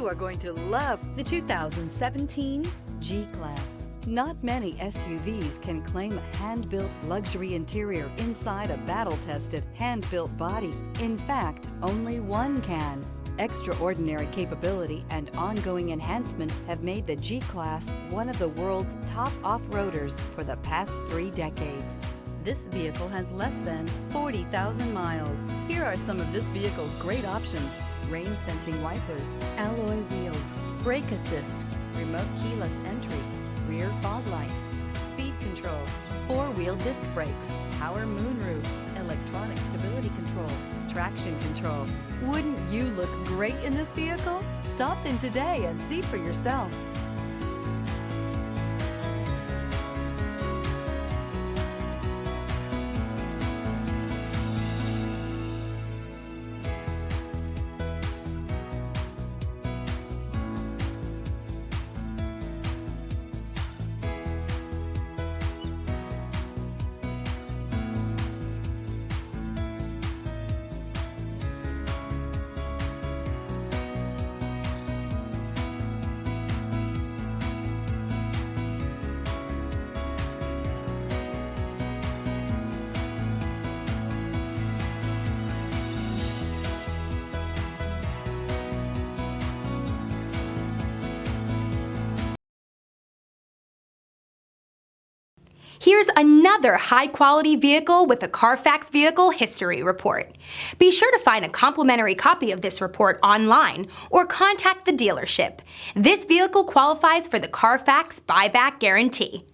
You are going to love the 2017 G-Class. Not many SUVs can claim a hand-built luxury interior inside a battle-tested, hand-built body. In fact, only one can. Extraordinary capability and ongoing enhancement have made the G-Class one of the world's top off-roaders for the past 3 decades. This vehicle has less than 40,000 miles. Here are some of this vehicle's great options: rain-sensing wipers, alloy wheels, brake assist, remote keyless entry, rear fog light, speed control, 4-wheel disc brakes, power moonroof, electronic stability control, traction control. Wouldn't you look great in this vehicle? Stop in today and see for yourself. Here's another high-quality vehicle with a CarFax Vehicle History Report. Be sure to find a complimentary copy of this report online or contact the dealership. This vehicle qualifies for the CarFax Buyback Guarantee.